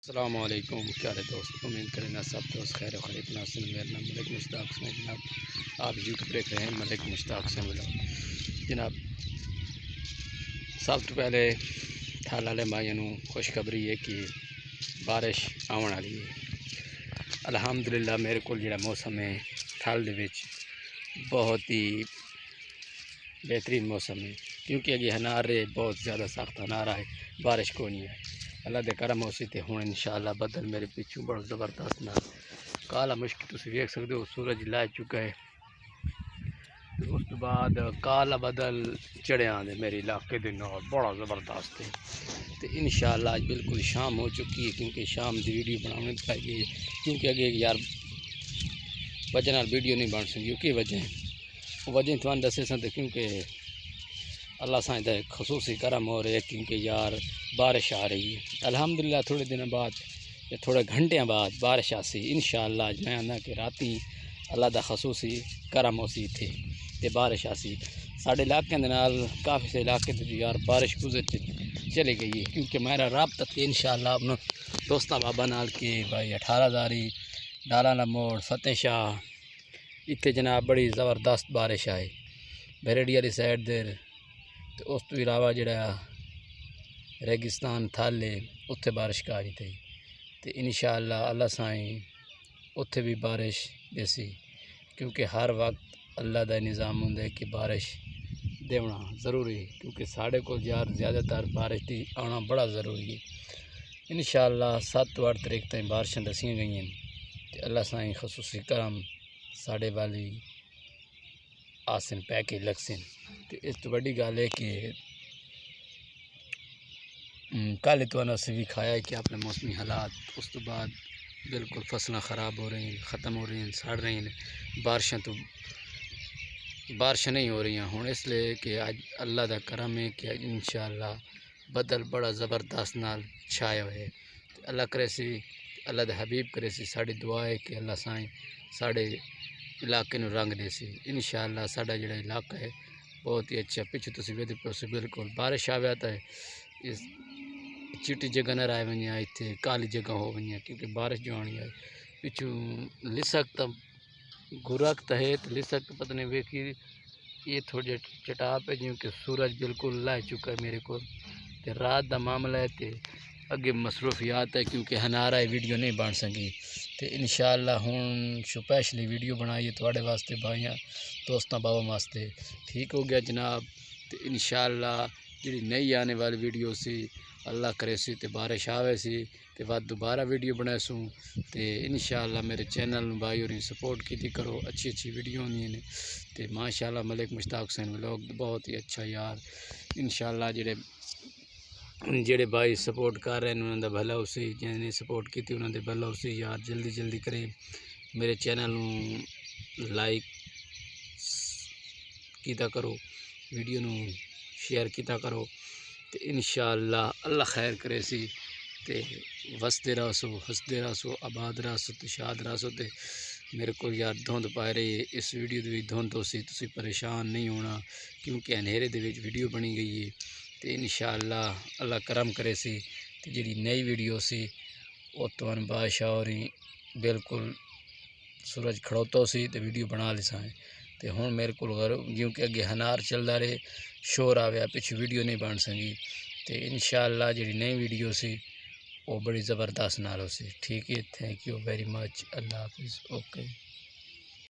السلام علیکم، کیا ہے دوست؟ امید کریں سب دوست خیر و خیریت ناصر۔ میرا نام ملک مشتاق حسین ہے جناب۔ آپ یوٹیوب دیکھ رہے ہیں ملک مشتاق حسین بلاگ جناب۔ سب تو پہلے تھل والے بھائیوں نوں خوشخبری ہے کہ بارش آن والی ہے۔ الحمدللہ میرے کو جڑا موسم ہے تھل دے وچ بہت ہی بہترین موسم ہے، کیونکہ اگے ہنار رہے بہت زیادہ سخت ہنار آئے، بارش کو نہیں ہے۔ اللہ دے کرم ہو سی تے ہن انشاءاللہ بدل میرے پیچھوں بڑا زبردست نال کالا مشک تسی ویکھ سکدے ہو، سورج لہ چکا ہے۔ اس تو بعد کالا بدل چڑھیا دے میرے علاقے دے نال بڑا زبردست ہے۔ تے انشاءاللہ آج بالکل شام ہو چکی ہے، کیونکہ شام دی ویڈیو بنانے پائی گئی ہے، کیونکہ اگے یار وجہ نال ویڈیو نہیں بن سکی۔ کی وجہ ہے وجہ تھوان دسے سن، کیونکہ اللہ سائیں دا خصوصی کرم ہو رہے ہے، کیونکہ یار بارش آ رہی ہے۔ الحمدللہ تھوڑے دنوں بعد یا تھوڑے گھنٹیاں بعد بارش آسی انشاءاللہ۔ اج میں آنا کہ راتی اللہ دا خصوصی کرم ہو سی تھے تے بارش آسی۔ ساڈے علاقے دے نال کافی سے علاقے تے یار بارش گزر چلی گئی ہے، کیونکہ میرا رابطہ تھے انشاءاللہ اپنا دوستاں بابا نال کے بھائی 18 زاری ڈالاں موڑ فتح شاہ اتنے جناب بڑی زبردست بارش آئی بریڈی والی سائڈ دیر۔ تو اس تو علاوہ جڑا ریگستان تھل ہے اتنے بارش کاری تھی، تو انشاءاللہ اللہ سائیں اتنے بھی بارش دیسی، کیونکہ ہر وقت اللہ دا نظام ہوندا ہے کہ بارش دیونا ضروری ہے، کیونکہ ساڑھے کو یار زیادہ تر بارش دی آنا بڑا ضروری ہے۔ انشاءاللہ 7 تو 8 تاریخ تک بارشاں دسیاں گئی ہیں، تو اللہ سائیں خصوصی کرم ساڑھے والی آسن پہ کے لگسن۔ تو اس تو بڑی گل ہے کہ کل اتوانا سے بھی کھایا ہے کہ اپنے موسمی حالات اس تو بعد بالکل فصلیں خراب ہو رہی ہیں، ختم ہو رہی ہیں، سڑ رہی ہیں، بارشیں نہیں ہو رہی ہیں ہوں، اس لیے کہ آج اللہ دا کرم ہے کہ انشاءاللہ بدل بڑا زبردست نال چھایا ہوئے۔ اللہ کرے سی، اللہ دے حبیب کرے سی، ساڑی دعا ہے کہ اللہ سائیں ساڑے علاقے نو رنگ دے سی انشاءاللہ۔ ساڑا جڑا علاقہ ہے بہت ہی اچھا، پچھو تسی ویدے پوسے بالکل بارش آویا تا ہے، اس چٹی جگہ نہ رائے ونیا اتھے کالی جگہ ہو ونیا، کیونکہ بارش جو آنی آئی پچھو لسک تا گرک تا ہے، تو لسک پتہ نہیں ویکھی یہ تھوڑے چٹاپ ہے، جیوں کہ سورج بالکل لہ چکا ہے میرے کو، تے رات دا معاملہ ہے، تے اگے مصروفیات ہے کیونکہ ہنارا ہے ویڈیو نہیں بن سکی۔ تے انشاءاللہ ہن سپیشلی ویڈیو بنائیے تھوڑے واسطے بھائیاں دوستاں بابا واسطے، ٹھیک ہو گیا جناب۔ تے انشاءاللہ جڑی نئی آنے والی ویڈیو سی اللہ کرے سی تے بارش آوے سی تے بعد دوبارہ ویڈیو بنائے سوں، تے انشاءاللہ میرے چینل نوں بھائی اور سپورٹ کیتی کرو، اچھی اچھی ویڈیو ہوندیاں نے، تے ماشاءاللہ ملک مشتاق حسین ولاگ بہت ہی اچھا یار۔ انشاءاللہ جڑے بھائی سپورٹ کر رہے ہیں انہوں دا بھلا ہو سی، جنہوں نے سپورٹ کیتی انہوں دے بھلا ہو سی یار۔ جلدی جلدی کریں میرے چینل نوں لائک کیتا کرو، ویڈیو نوں شیئر کیتا کرو، تے انشاءاللہ اللہ خیر کرے سی، تے وسدے رہسو ہسدے رہسو آباد رہسو تے شاد رہسو۔ تے میرے کو یار دھند پائے رہی ہے، اس ویڈیو دی بھی دھند ہو سی، تسی پریشان نہیں ہونا، کیونکہ اندھیرے دے وچ ویڈیو بنی گئی ہے۔ تے انشاءاللہ اللہ کرم کرے سی، تے جڑی نئی ویڈیو سی او توان بادشاہ ہوری بالکل سورج کھڑوتا سی تے ویڈیو بنا لی سائیں، تے ہن میرے کو کیونکہ اگے ہنار چلدا رہے شور آویا پچھو ویڈیو نہیں بن سکی، تے انشاءاللہ جڑی نئی ویڈیو سی وہ بڑی زبردست نال ہو سی۔ ٹھیک ہے، تھینک یو ویری مچ، اللہ حافظ، اوکے۔